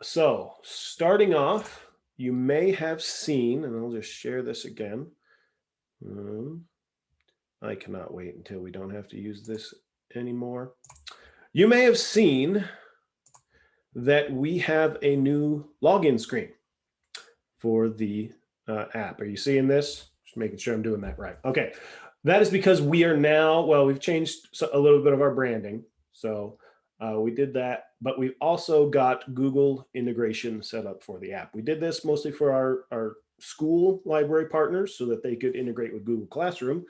So starting off, you may have seen, and I'll just share this again. Um, I cannot wait until we don't have to use this anymore. You may have seen that we have a new login screen for the app. Are you seeing this? Just making sure I'm doing that right. Okay. That is because we are now, well, we've changed a little bit of our branding. So we did that, but we've also got Google integration set up for the app. We did this mostly for our school library partners so that they could integrate with Google Classroom,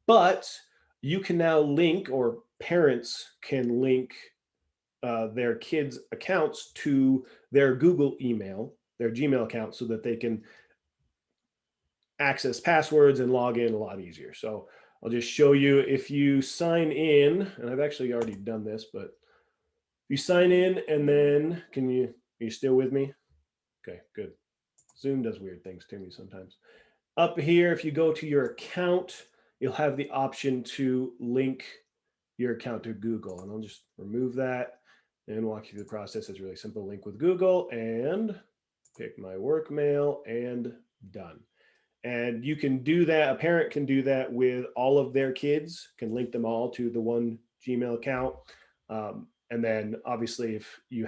but you can now link, or parents can link their kids' accounts to their Google email, their Gmail account, so that they can access passwords and log in a lot easier. So I'll just show you. If you sign in, and I've actually already done this, but if you sign in and then are you still with me? Okay, good. Zoom does weird things to me sometimes. Up here, if you go to your account, you'll have the option to link your account to Google. And I'll just remove that and walk you through the process. It's really simple. Link with Google and pick my work mail and done. And you can do that. A parent can do that with all of their kids, can link them all to the one Gmail account. And then obviously if you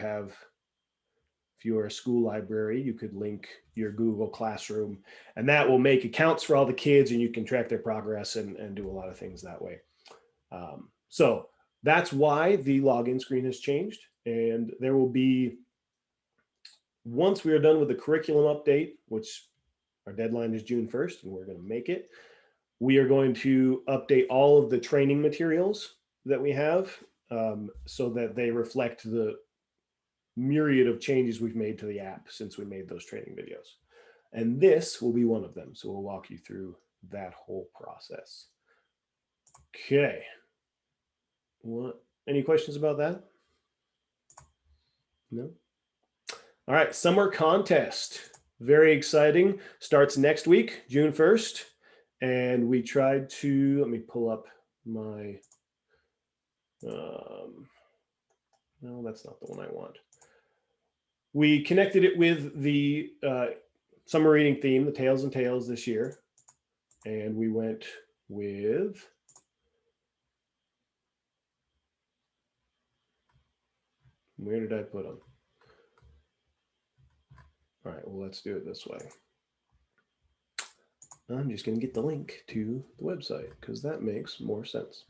are a school library, you could link your Google Classroom, and that will make accounts for all the kids, and you can track their progress and do a lot of things that way. So that's why the login screen has changed. And there will be, once we are done with the curriculum update, which our deadline is June 1st, and we're going to make it, we are going to update all of the training materials that we have so that they reflect the myriad of changes we've made to the app since we made those training videos. And this will be one of them. So we'll walk you through that whole process. Okay. Any questions about that? No? All right, summer contest. Very exciting. Starts next week, June 1st. And we tried to, let me pull up my, no, that's not the one I want. We connected it with the summer reading theme, the Tales and Tales this year. And we went with, where did I put them? All right, well, let's do it this way. I'm just going to get the link to the website because that makes more sense.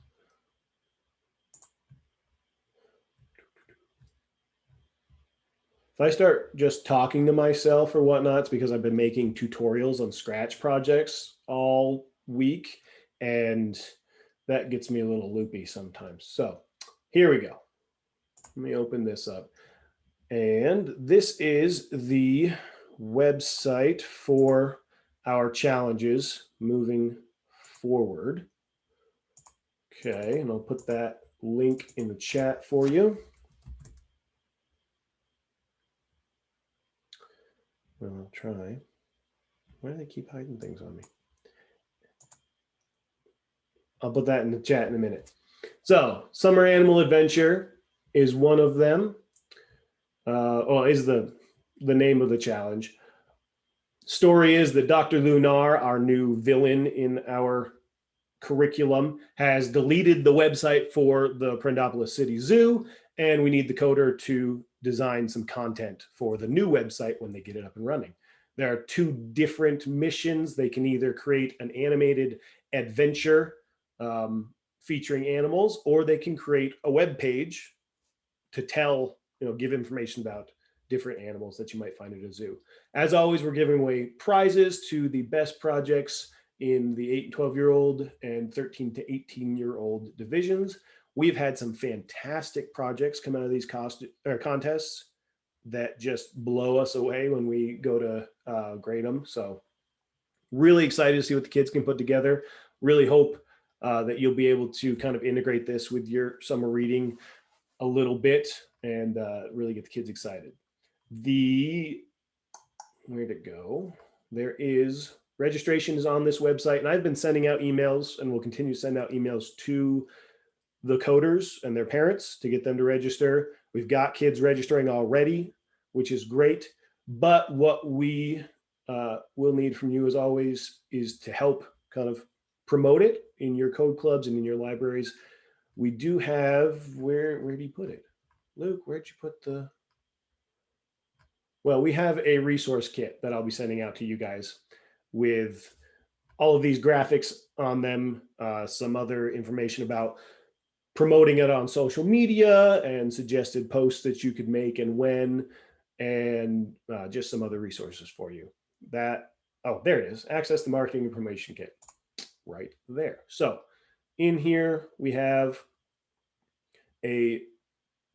If I start just talking to myself or whatnot, it's because I've been making tutorials on Scratch projects all week, and that gets me a little loopy sometimes. So here we go. Let me open this up. And this is the website for our challenges moving forward. Okay, and I'll put that link in the chat for you. Well, I'll try. Why do they keep hiding things on me? I'll put that in the chat in a minute. So, Summer Animal Adventure is one of them. Is the name of the challenge. Story is that Dr. Lunar, our new villain in our curriculum, has deleted the website for the Prendopolis City Zoo, and we need the coder to design some content for the new website when they get it up and running. There are two different missions. They can either create an animated adventure featuring animals, or they can create a web page to tell, give information about different animals that you might find at a zoo. As always, we're giving away prizes to the best projects in the 8 and 12-year-old and 13 to 18-year-old divisions. We've had some fantastic projects come out of these contests that just blow us away when we go to grade them. So really excited to see what the kids can put together. Really hope that you'll be able to kind of integrate this with your summer reading a little bit and really get the kids excited. Where'd it go? Registration is on this website, and I've been sending out emails and will continue to send out emails to the coders and their parents to get them to register. We've got kids registering already. which is great. But what we will need from you, as always, is to help kind of promote it in your code clubs and in your libraries. We do have, where do you put it? Luke, where'd you put the... Well, we have a resource kit that I'll be sending out to you guys with all of these graphics on them, some other information about promoting it on social media and suggested posts that you could make and when, and just some other resources for you. That, oh, there it is. Access the marketing information kit right there. So in here, we have a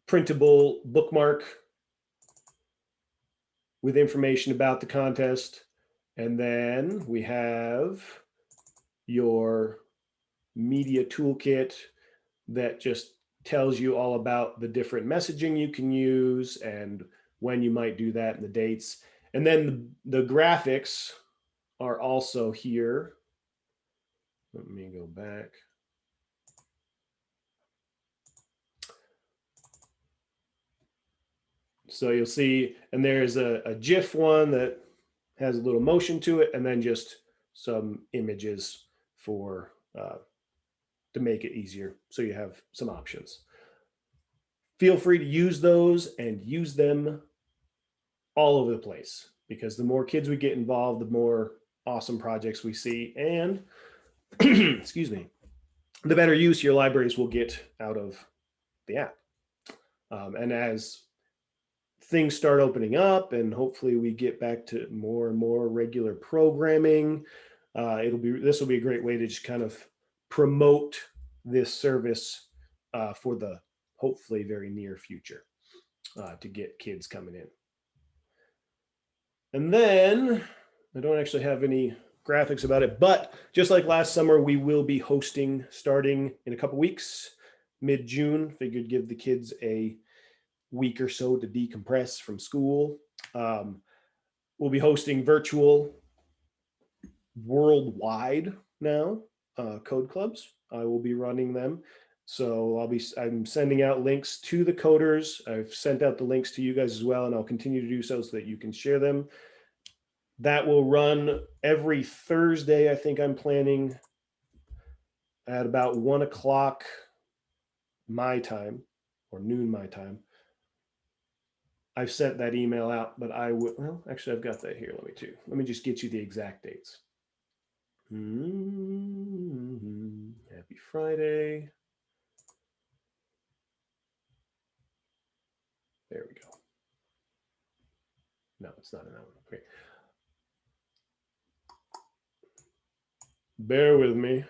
printable bookmark with information about the contest. And then we have your media toolkit that just tells you all about the different messaging you can use and when you might do that and the dates. And then the graphics are also here. Let me go back. So you'll see, and there's a GIF one that has a little motion to it, and then just some images for to make it easier. So you have some options. Feel free to use those and use them all over the place, because the more kids we get involved, the more awesome projects we see, and excuse me, the better use your libraries will get out of the app. And as things start opening up and hopefully we get back to more and more regular programming, this will be a great way to just kind of promote this service for the hopefully very near future to get kids coming in. And then I don't actually have any graphics about it, but just like last summer, we will be hosting starting in a couple weeks, mid-June. Figured give the kids a week or so to decompress from school. We'll be hosting virtual worldwide now code clubs. I will be running them. So I'm sending out links to the coders. I've sent out the links to you guys as well, and I'll continue to do so that you can share them. That will run every Thursday. I think I'm planning at about 1 o'clock my time, or noon my time. I've sent that email out, but I will, well, actually I've got that here. Let me just get you the exact dates. Happy Friday. There we go. No, it's not an hour. Okay. Bear with me.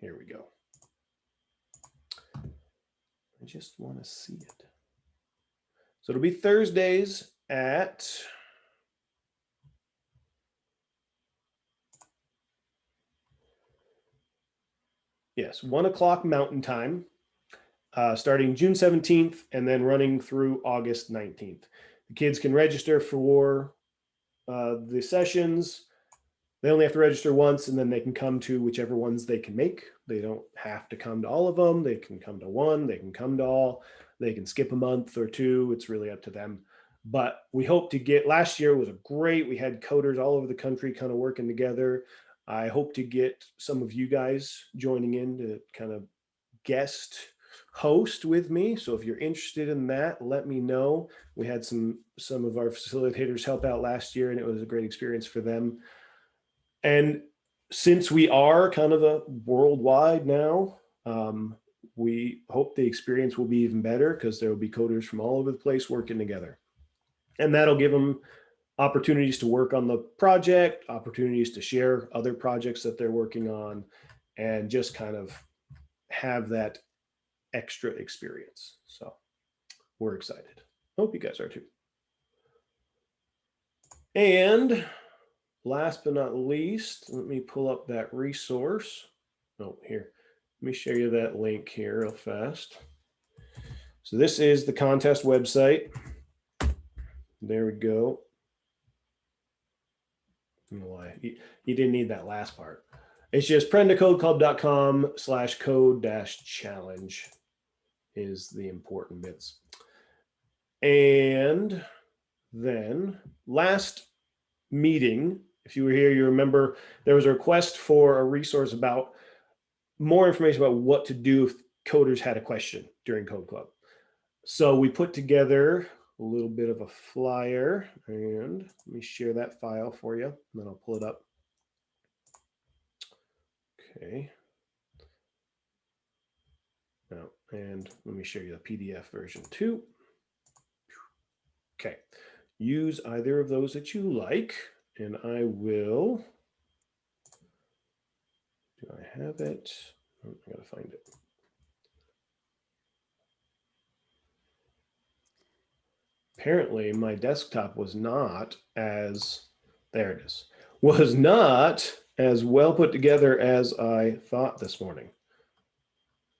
Here we go. I just want to see it. So it'll be Thursdays at 1 o'clock Mountain Time, starting June 17th and then running through August 19th. The kids can register for the sessions. They only have to register once, and then they can come to whichever ones they can make. They don't have to come to all of them. They can come to one, they can come to all, they can skip a month or two. It's really up to them. But we hope to get, last year was great. We had coders all over the country kind of working together. I hope to get some of you guys joining in to kind of guest host with me. So if you're interested in that, let me know. We had some of our facilitators help out last year, and it was a great experience for them. And since we are kind of a worldwide now, we hope the experience will be even better, because there will be coders from all over the place working together. And that'll give them opportunities to work on the project, opportunities to share other projects that they're working on, and just kind of have that extra experience. So we're excited. Hope you guys are too. And last but not least, let me pull up that resource. Oh, here. Let me show you that link here real fast. So this is the contest website. There we go. I don't know why. You didn't need that last part. It's just prendacodeclub.com/code-challenge. is the important bits. And then last meeting, if you were here, you remember there was a request for a resource about more information about what to do if coders had a question during Code Club. So we put together a little bit of a flyer, and let me share that file for you, and then I'll pull it up. Okay. Now, and let me show you the PDF version too. Okay. Use either of those that you like, and I will. Do I have it? Oh, I gotta find it. Apparently my desktop was not as, there it is, was not as well put together as I thought this morning.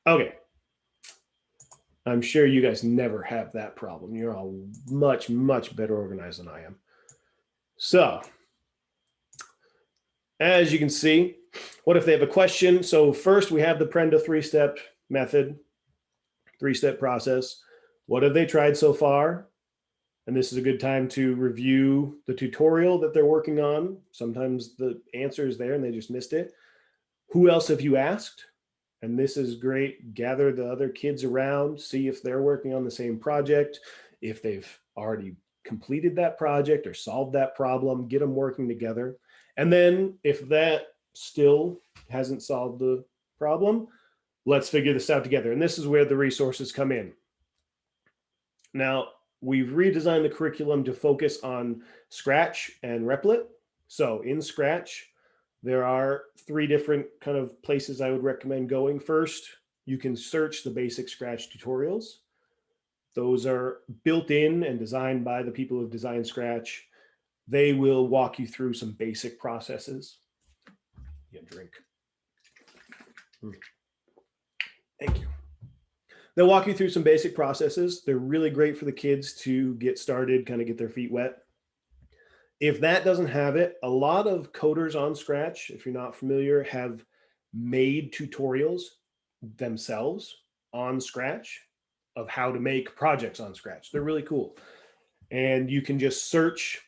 Okay. I'm sure you guys never have that problem. You're all much, much better organized than I am. So, as you can see, what if they have a question? So first we have the Prenda three-step method, three-step process. What have they tried so far? And this is a good time to review the tutorial that they're working on. Sometimes the answer is there and they just missed it. Who else have you asked? And this is great. Gather the other kids around, see if they're working on the same project, if they've already completed that project or solved that problem, get them working together. And then if that still hasn't solved the problem, let's figure this out together. And this is where the resources come in. Now, we've redesigned the curriculum to focus on Scratch and Replit. So in Scratch, there are 3 different kind of places I would recommend going. First, you can search the basic Scratch tutorials. Those are built in and designed by the people who've designed Scratch. They will walk you through some basic processes. Yeah, drink. Thank you. They'll walk you through some basic processes. They're really great for the kids to get started, kind of get their feet wet. If that doesn't have it, a lot of coders on Scratch, if you're not familiar, have made tutorials themselves on Scratch of how to make projects on Scratch. They're really cool. And you can just search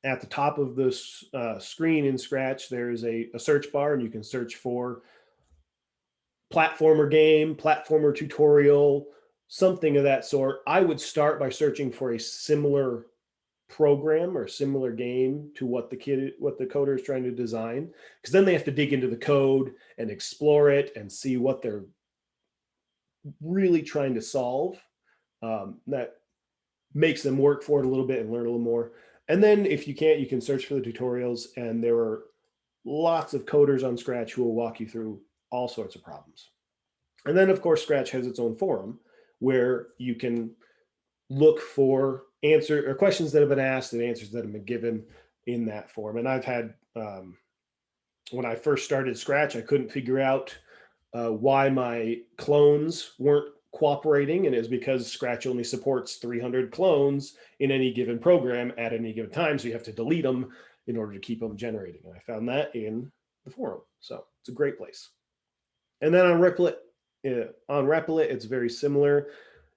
at the top of this screen in Scratch. There is a search bar, and you can search for platformer game, platformer tutorial, something of that sort. I would start by searching for a similar program or similar game to what the coder is trying to design, because then they have to dig into the code and explore it and see what they're really trying to solve. That makes them work for it a little bit and learn a little more. And then if you can't, you can search for the tutorials, and there are lots of coders on Scratch who will walk you through all sorts of problems. And then of course, Scratch has its own forum where you can look for answer or questions that have been asked and answers that have been given in that form. And I've had, when I first started Scratch, I couldn't figure out why my clones weren't cooperating. And it was because Scratch only supports 300 clones in any given program at any given time. So you have to delete them in order to keep them generating. And I found that in the forum. So it's a great place. And then on Replit, it's very similar.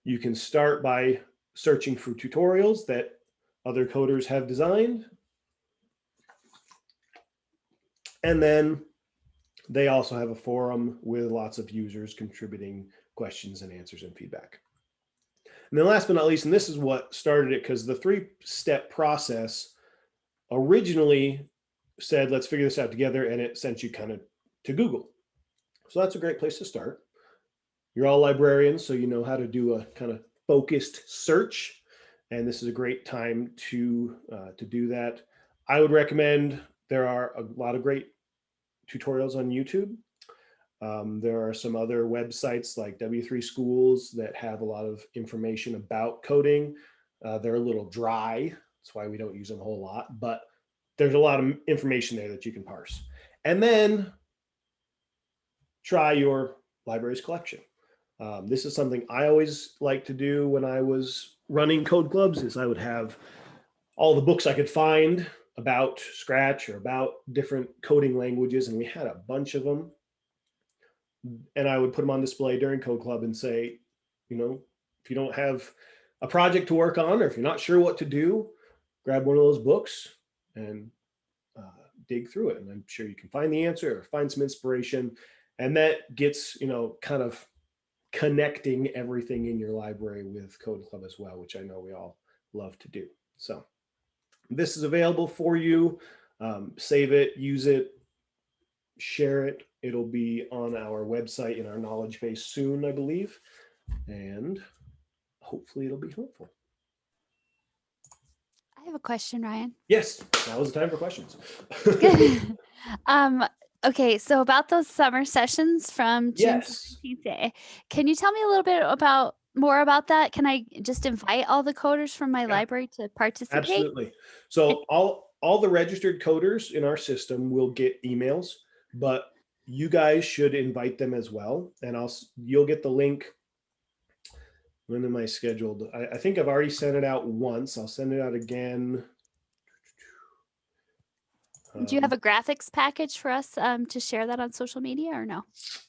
You can start by searching for tutorials that other coders have designed. And then they also have a forum with lots of users contributing questions and answers and feedback. And then last but not least, and this is what started it, because the 3-step process originally said, let's figure this out together, and it sent you kind of to Google. So that's a great place to start. You're all librarians, so you know how to do a kind of focused search, and this is a great time to do that. I would recommend, there are a lot of great tutorials on YouTube. There are some other websites like W3 Schools that have a lot of information about coding. They're a little dry, that's why we don't use them a whole lot, but there's a lot of information there that you can parse. And then try your library's collection. This is something I always like to do when I was running code clubs, is I would have all the books I could find about Scratch or about different coding languages, and we had a bunch of them. And I would put them on display during code club and say, if you don't have a project to work on, or if you're not sure what to do, grab one of those books and dig through it. And I'm sure you can find the answer or find some inspiration. And that gets, kind of connecting everything in your library with Code Club as well, which I know we all love to do. So this is available for you. Save it, use it, share it. It'll be on our website in our knowledge base soon, I believe. And hopefully it'll be helpful. I have a question, Ryan. Yes, now is the time for questions. Okay, so about those summer sessions from June 17th, can you tell me a little bit more about that? Can I just invite all the coders from my library to participate? Absolutely. So all the registered coders in our system will get emails, but you guys should invite them as well. And you'll get the link. When am I scheduled? I think I've already sent it out once. I'll send it out again. Do you have a graphics package for us to share that on social media or no?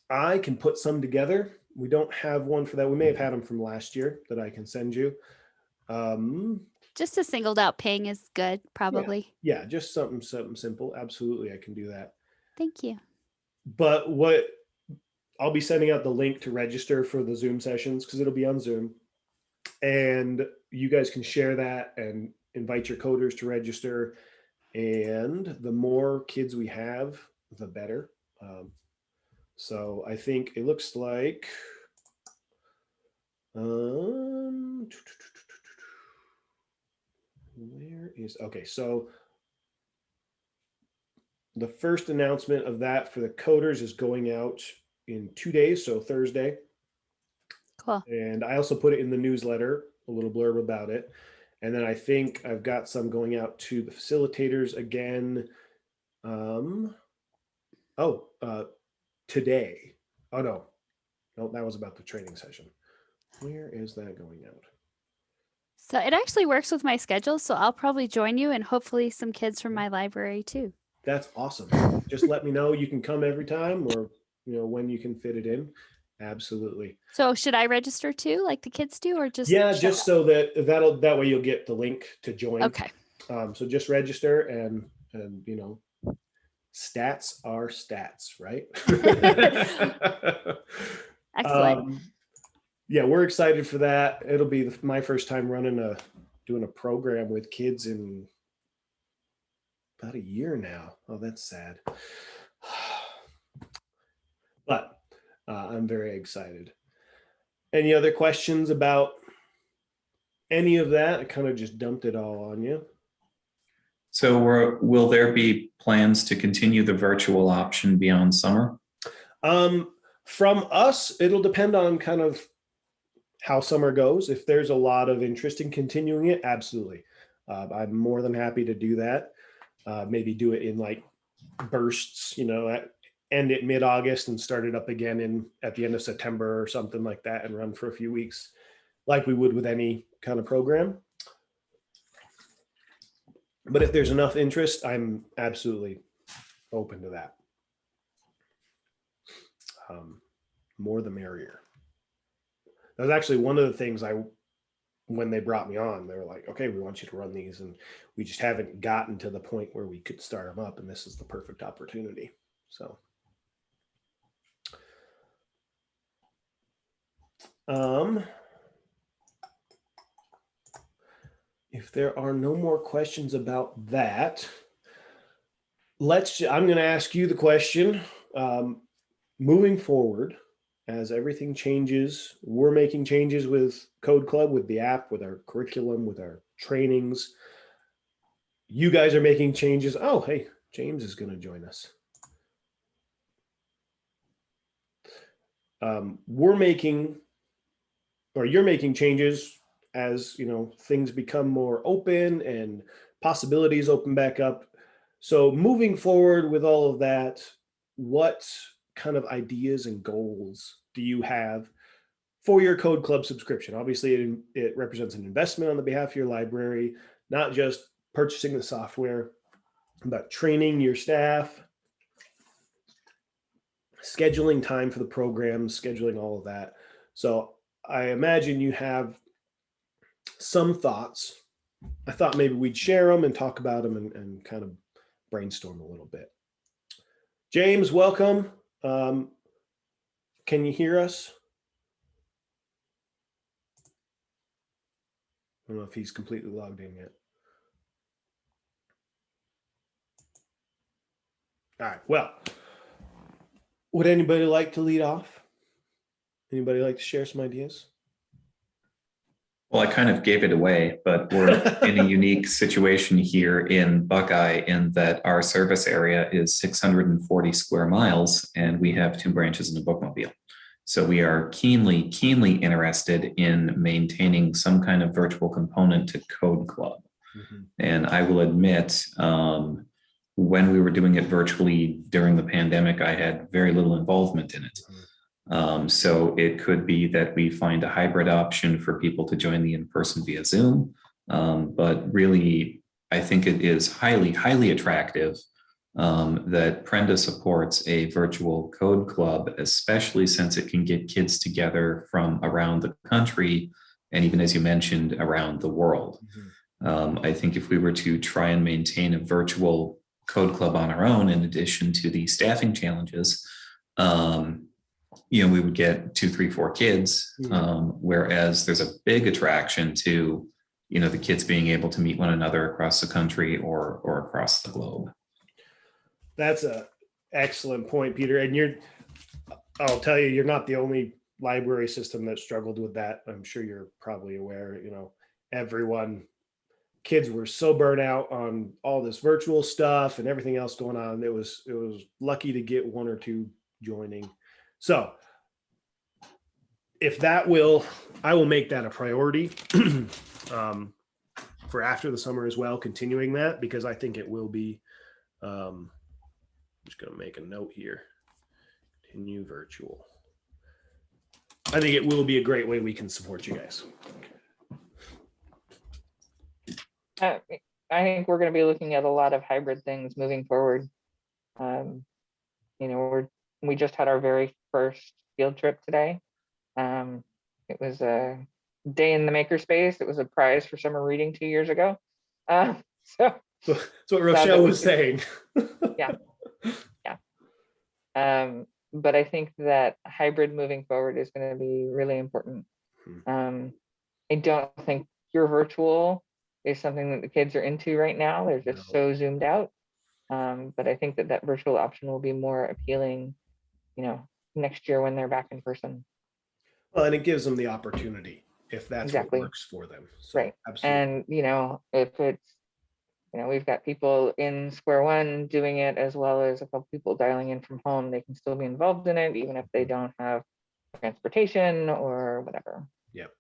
I can put some together. We don't have one for that. We may have had them from last year that I can send you. Just a singled out ping is good, probably. Yeah, just something simple. Absolutely, I can do that. Thank you. But I'll be sending out the link to register for the Zoom sessions because it'll be on Zoom. And you guys can share that and invite your coders to register. And the more kids we have, the better. So I think it looks like so the first announcement of that for the coders is going out in 2 days, so Thursday. Cool. And I also put it in the newsletter, a little blurb about it. And then I think I've got some going out to the facilitators again. Today. Oh, no, that was about the training session. Where is that going out? So it actually works with my schedule. So I'll probably join you and hopefully some kids from my library too. That's awesome. Just let me know. You can come every time or, when you can fit it in. Absolutely. So should I register too, like the kids do, or just? Yeah, just so that way you'll get the link to join. Okay. So just register and stats are stats, right? Excellent. Yeah, we're excited for that. It'll be my first time doing a program with kids in about a year now. Oh, that's sad. But I'm very excited. Any other questions about any of that? I kind of just dumped it all on you. So will there be plans to continue the virtual option beyond summer? From us, it'll depend on kind of how summer goes. If there's a lot of interest in continuing it, absolutely. I'm more than happy to do that. Maybe do it in like bursts, end it mid-August and start it up again at the end of September or something like that and run for a few weeks like we would with any kind of program. But if there's enough interest, I'm absolutely open to that. More the merrier. That was actually one of the things when they brought me on, they were like, okay, we want you to run these. And we just haven't gotten to the point where we could start them up. And this is the perfect opportunity. So. If there are no more questions about that, I'm going to ask you the question. Moving forward, as everything changes, we're making changes with Code Club, with the app, with our curriculum, with our trainings. You guys are making changes. Oh, hey, James is going to join us. You're making changes as things become more open and possibilities open back up. So moving forward with all of that, what kind of ideas and goals do you have for your Code Club subscription? Obviously, it represents an investment on the behalf of your library, not just purchasing the software, but training your staff, scheduling time for the programs, scheduling all of that. So I imagine you have some thoughts. I thought maybe we'd share them and talk about them and kind of brainstorm a little bit. James, welcome. Can you hear us? I don't know if he's completely logged in yet. All right. Well, would anybody like to lead off? Anybody like to share some ideas? Well, I kind of gave it away, but we're in a unique situation here in Buckeye in that our service area is 640 square miles and we have 2 branches and a bookmobile. So we are keenly interested in maintaining some kind of virtual component to Code Club. Mm-hmm. And I will admit, when we were doing it virtually during the pandemic, I had very little involvement in it. Mm-hmm. So it could be that we find a hybrid option for people to join the in-person via Zoom. But really, I think it is highly attractive that Prenda supports a virtual code club, especially since it can get kids together from around the country and even, as you mentioned, around the world. Mm-hmm. I think if we were to try and maintain a virtual code club on our own, in addition to the staffing challenges, we would get 2, 3, 4 kids, whereas there's a big attraction to, the kids being able to meet one another across the country or across the globe. That's an excellent point, Peter. And I'll tell you, you're not the only library system that struggled with that. I'm sure you're probably aware, kids were so burnt out on all this virtual stuff and everything else going on. It was lucky to get 1 or 2 joining. So I will make that a priority for after the summer as well, continuing that, because I think it will be, I'm just going to make a note here, continue virtual. I think it will be a great way we can support you guys. I think we're going to be looking at a lot of hybrid things moving forward. We just had our very first field trip today. It was a day in the makerspace. It was a prize for summer reading 2 years ago. So that's what Rochelle was saying. Yeah. But I think that hybrid moving forward is going to be really important. I don't think pure virtual is something that the kids are into right now. They're just so zoomed out. But I think that virtual option will be more appealing, next year when they're back in person. Well, and it gives them the opportunity if that's exactly what works for them. So, right. Absolutely. And, if it's, we've got people in square one doing it, as well as a couple people dialing in from home, they can still be involved in it, even if they don't have transportation or whatever. Yep,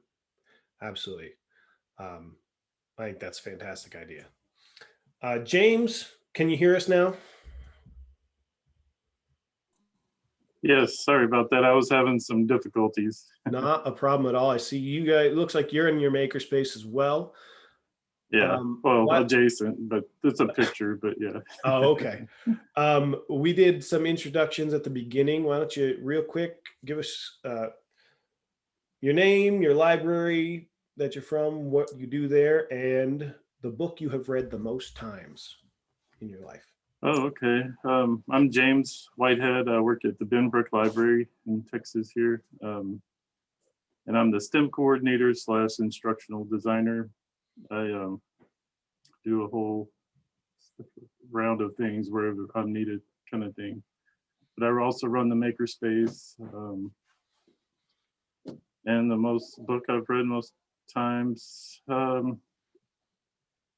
absolutely. I think that's a fantastic idea. James, can you hear us now? Yes, sorry about that. I was having some difficulties. Not a problem at all. I see you guys, it looks like you're in your makerspace as well. Yeah, adjacent, but it's a picture, but yeah. Oh, okay. We did some introductions at the beginning. Why don't you real quick give us your name, your library that you're from, what you do there, and the book you have read the most times in your life. Oh, okay. I'm James Whitehead. I work at the Benbrook Library in Texas here. And I'm the STEM coordinator / instructional designer. I do a whole round of things wherever I'm needed, kind of thing. But I also run the makerspace. And the book I've read most times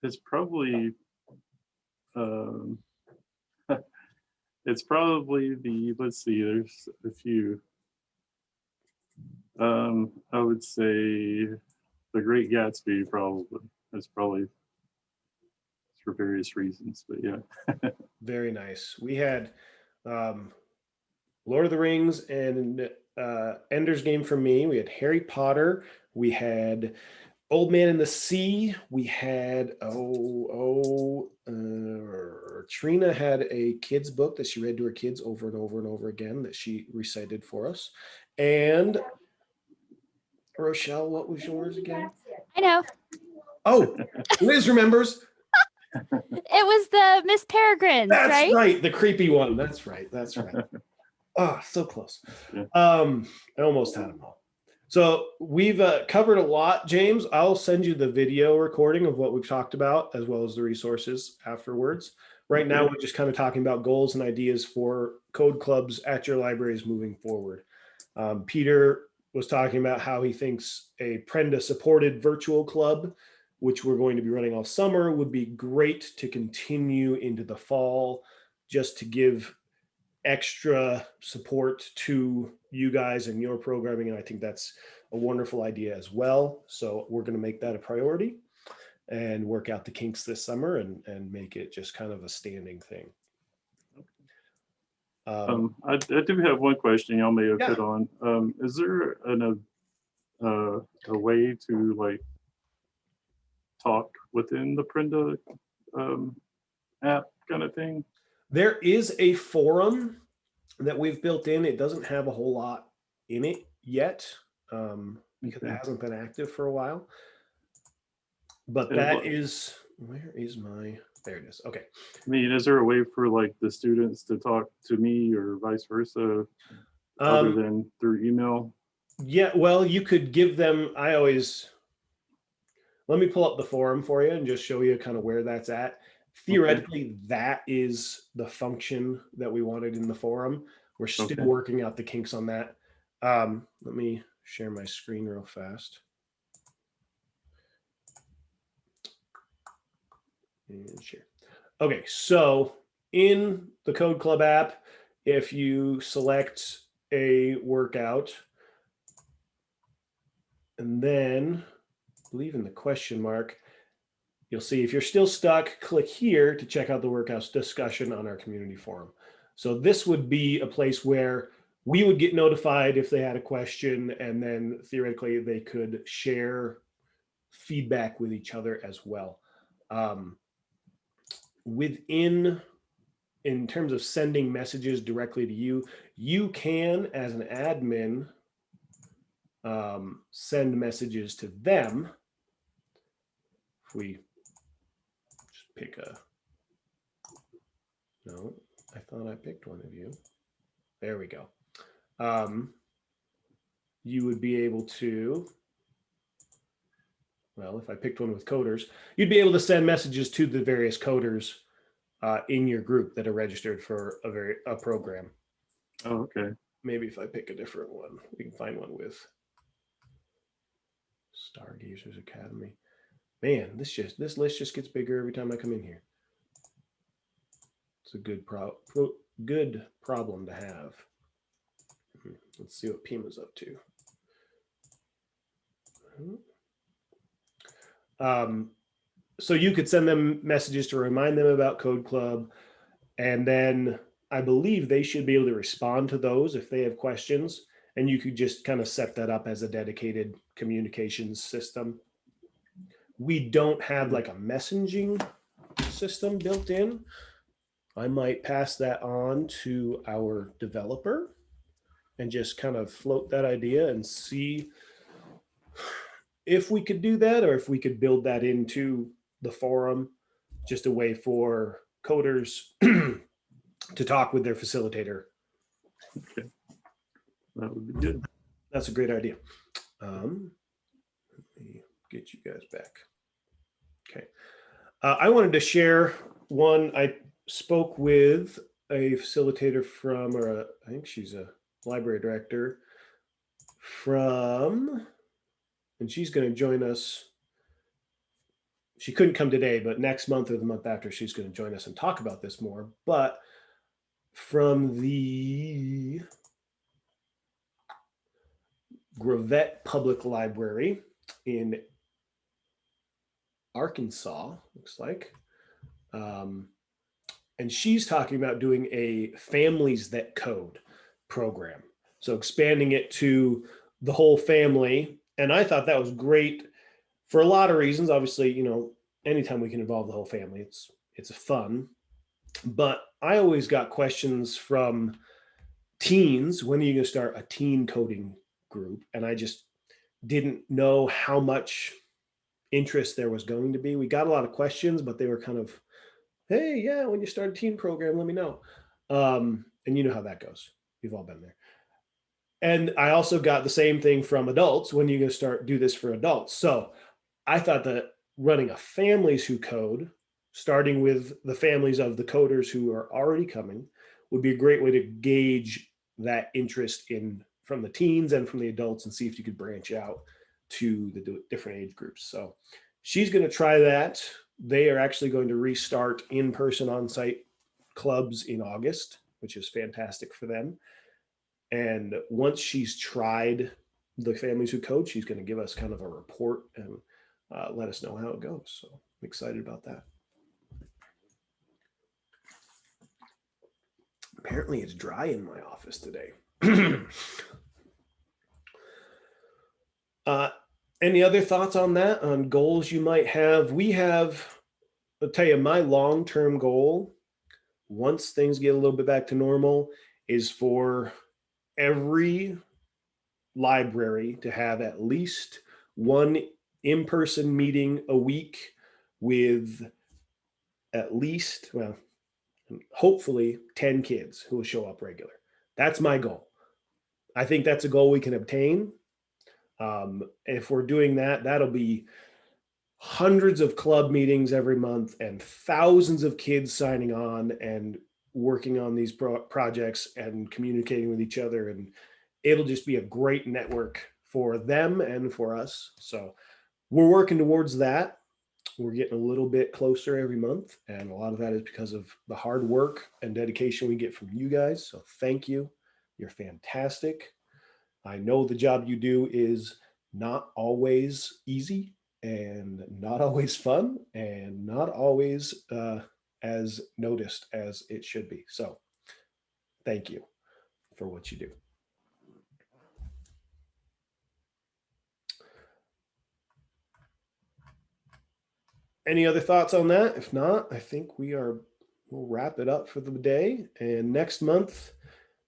is probably it's probably let's see, there's a few. I would say The Great Gatsby, probably. That's probably for various reasons, but yeah. Very nice. We had Lord of the Rings and Ender's Game for me. We had Harry Potter. We had Old Man and the Sea. We had Trina had a kid's book that she read to her kids over and over and over again that she recited for us. And Rochelle, what was yours again? I know. Oh, Liz remembers. It was the Miss Peregrine's, That's right? right. The creepy one. That's right. That's right. Oh, so close. Yeah. I almost had them all. So we've covered a lot, James. I'll send you the video recording of what we've talked about, as well as the resources afterwards. Right now, we're just kind of talking about goals and ideas for code clubs at your libraries moving forward. Peter was talking about how he thinks a Prenda supported virtual club, which we're going to be running all summer, would be great to continue into the fall, just to give extra support to you guys and your programming. And I think that's a wonderful idea as well. So we're going to make that a priority and work out the kinks this summer and make it just kind of a standing thing. I do have one question y'all may have Yeah. hit on. Is there a way to like talk within the Prenda app kind of thing? There is a forum that we've built in. It doesn't have a whole lot in it yet because it hasn't been active for a while. But that is, where is my, there it is. Okay. I mean, is there a way for like the students to talk to me or vice versa other than through email? Yeah, well, you could give them, let me pull up the forum for you and just show you kind of where that's at. Theoretically, that is the function that we wanted in the forum. We're still working out the kinks on that. Let me share my screen real fast. And share. Okay, so in the Code Club app, if you select a workout, and then I believe in the question mark, you'll see if you're still stuck, click here to check out the workouts discussion on our community forum. So this would be a place where we would get notified if they had a question, and then theoretically they could share feedback with each other as well. In terms of sending messages directly to you, you can, as an admin, send messages to them. If we just pick no, I thought I picked one of you. There we go. You would be able to, well, if I picked one with coders, you'd be able to send messages to the various coders in your group that are registered for a program. Oh, okay. Maybe if I pick a different one, we can find one with Stargazers Academy. Man, this list just gets bigger every time I come in here. It's a good problem to have. Let's see what Pima's up to. So you could send them messages to remind them about Code Club, and then I believe they should be able to respond to those if they have questions, and you could just kind of set that up as a dedicated communications system. We don't have like a messaging system built in. I might pass that on to our developer and just kind of float that idea and see if we could do that, or if we could build that into the forum, just a way for coders to talk with their facilitator. Okay. That would be good. That's a great idea. Let me get you guys back. Okay. I wanted to share one. I spoke with a facilitator from, I think she's a library director from, and she's going to join us. She couldn't come today, but next month or the month after, she's going to join us and talk about this more. But from the Gravette Public Library in Arkansas, looks like. And she's talking about doing a Families That Code program. So expanding it to the whole family. And I thought that was great for a lot of reasons. Obviously, you know, anytime we can involve the whole family, it's fun. But I always got questions from teens. When are you going to start a teen coding group? And I just didn't know how much interest there was going to be. We got a lot of questions, but they were kind of, hey, yeah, when you start a teen program, let me know. And you know how that goes. We've all been there. And I also got the same thing from adults. When are you going to do this for adults? So I thought that running a families who code, starting with the families of the coders who are already coming, would be a great way to gauge that interest from the teens and from the adults, and see if you could branch out to the different age groups. So she's going to try that. They are actually going to restart in-person on-site clubs in August, which is fantastic for them. And once she's tried the families who code, she's going to give us kind of a report and let us know how it goes. So I'm excited about that. Apparently it's dry in my office today. Any other thoughts on that, on goals you might have? I'll tell you, my long-term goal, once things get a little bit back to normal, is for every library to have at least one in-person meeting a week with at least, well, hopefully 10 kids who will show up regular. That's my goal. I think that's a goal we can obtain. If we're doing that, that'll be hundreds of club meetings every month and thousands of kids signing on and working on these projects and communicating with each other. And it'll just be a great network for them and for us. So we're working towards that. We're getting a little bit closer every month. And a lot of that is because of the hard work and dedication we get from you guys. So thank you. You're fantastic. I know the job you do is not always easy and not always fun and not always as noticed as it should be. So thank you for what you do. Any other thoughts on that? If not, I think we'll wrap it up for the day. And next month,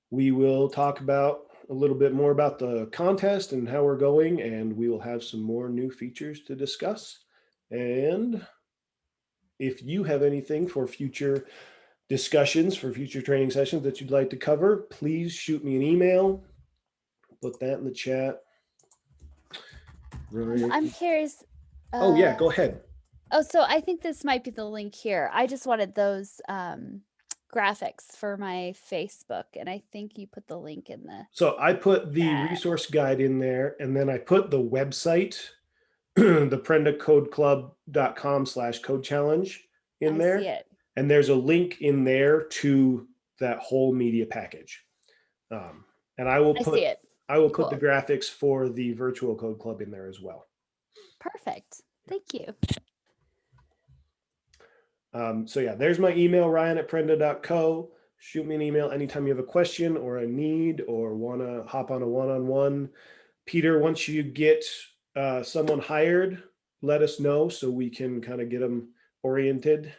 we will talk about a little bit more about the contest and how we're going, and we will have some more new features to discuss. And if you have anything for future discussions, for future training sessions that you'd like to cover, please shoot me an email. Put that in the chat. Right. I'm curious. Oh yeah, go ahead. Oh, so I think this might be the link here. I just wanted those graphics for my Facebook, and I think you put the link in the. So I put the resource guide in there, and then I put the website, the prendacodeclub.com/code challenge in there. I see it. And there's a link in there to that whole media package. And I will put the graphics for the virtual code club in there as well. Perfect. Thank you. So yeah, there's my email, ryan@prenda.co. Shoot me an email anytime you have a question or a need or want to hop on a one-on-one. Peter, once you get someone hired, let us know so we can kind of get them oriented.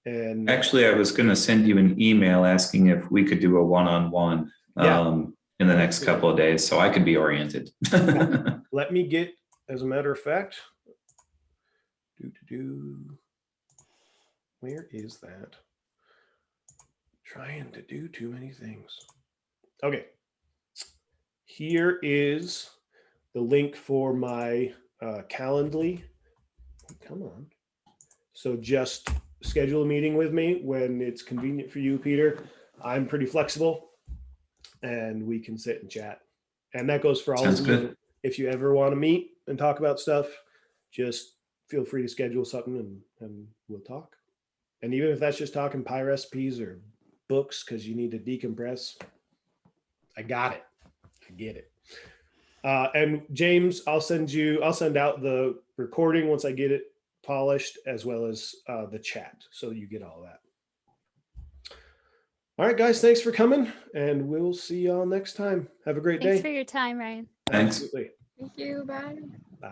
And actually, I was going to send you an email asking if we could do a one-on-one in the next couple of days so I could be oriented. Let me get, as a matter of fact, where is that? Trying to do too many things. Okay. Here is the link for my Calendly. Come on. So just schedule a meeting with me when it's convenient for you, Peter. I'm pretty flexible and we can sit and chat. And that goes for all of you. If you ever want to meet and talk about stuff, just feel free to schedule something and we'll talk. And even if that's just talking pie recipes or books because you need to decompress, I got it. I get it. And James, I'll send out the recording once I get it polished, as well as the chat, so you get all that. All right, guys, thanks for coming, and we'll see y'all next time. Have a great day. Thanks for your time, Ryan. Thanks. Absolutely. Thank you. Bye. Bye.